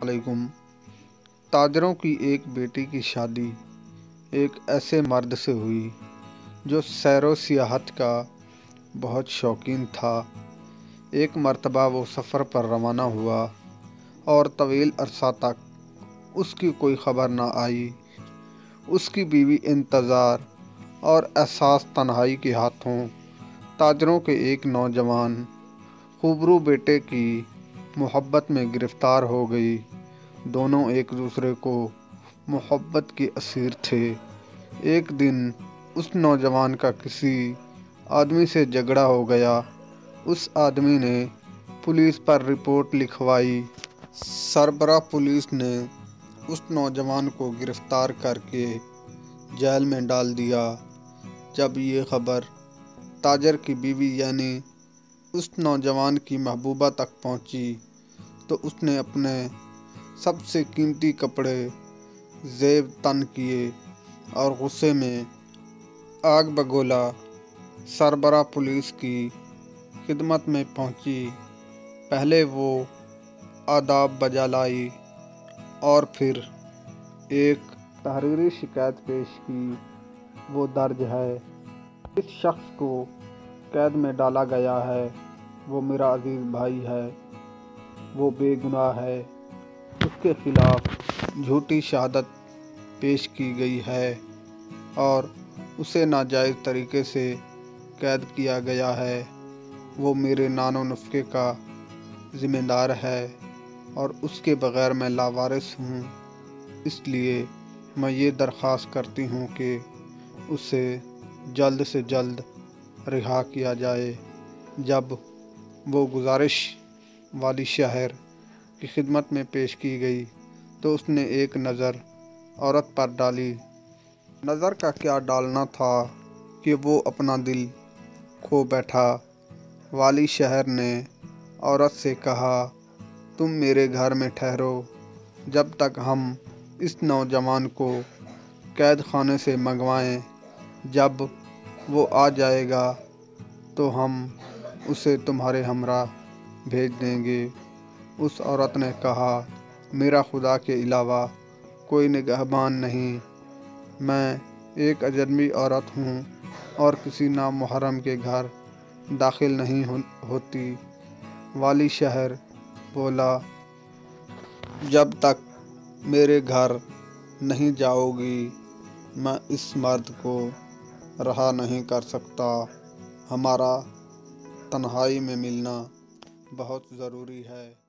علیکم۔ تاجروں کی ایک بیٹی کی شادی ایک ایسے مرد سے ہوئی جو سیر و سیاحت کا بہت شوقین تھا۔ ایک مرتبہ وہ سفر پر روانہ ہوا اور طویل عرصہ تک اس کی کوئی خبر نہ آئی۔ اس کی بیوی انتظار اور احساس تنہائی کے ہاتھوں تاجروں کے ایک نوجوان خوبرو بیٹے کی محبت میں گرفتار ہو گئی۔ دونوں ایک دوسرے کو محبت کے اسیر تھے۔ ایک دن اس نوجوان کا کسی آدمی سے جھگڑا ہو گیا۔ اس آدمی نے پولیس پر رپورٹ لکھوائی۔ سربراہ پولیس نے اس نوجوان کو گرفتار کر کے جیل میں ڈال دیا۔ جب یہ خبر تاجر کی بیوی یعنی اس نوجوان کی محبوبہ تک پہنچی تو اس نے اپنے سب سے قیمتی کپڑے زیب تن کیے اور غصے میں آگ بگولا سربراہ پولیس کی خدمت میں پہنچی۔ پہلے وہ آداب بجا لائی اور پھر ایک تحریری شکایت پیش کی۔ وہ درج ہے، اس شخص کو قید میں ڈالا گیا ہے، وہ میرا عزیز بھائی ہے، وہ بے گناہ ہے۔ اس کے خلاف جھوٹی شہادت پیش کی گئی ہے اور اسے ناجائز طریقے سے قید کیا گیا ہے۔ وہ میرے نان و نسخے کا ذمہ دار ہے اور اس کے بغیر میں لاوارث ہوں۔ اس لیے میں یہ درخواست کرتی ہوں کہ اسے جلد سے جلد رہا کیا جائے۔ جب وہ گزارش والی شہر کی خدمت میں پیش کی گئی تو اس نے ایک نظر عورت پر ڈالی۔ نظر کا کیا ڈالنا تھا کہ وہ اپنا دل کھو بیٹھا۔ والی شہر نے عورت سے کہا، تم میرے گھر میں ٹھہرو جب تک ہم اس نوجوان کو قید خانے سے منگوائیں۔ جب وہ آ جائے گا تو ہم اسے تمہارے ہمراہ بھیج دیں گے۔ اس عورت نے کہا، میرا خدا کے علاوہ کوئی نگہبان نہیں، میں ایک اجنبی عورت ہوں اور کسی نامحرم کے گھر داخل نہیں ہوتی۔ والی شہر بولا، جب تک میرے گھر نہیں جاؤ گی میں اس مرد کو رہا نہیں کر سکتا۔ ہمارا تنہائی میں ملنا بہت ضروری ہے۔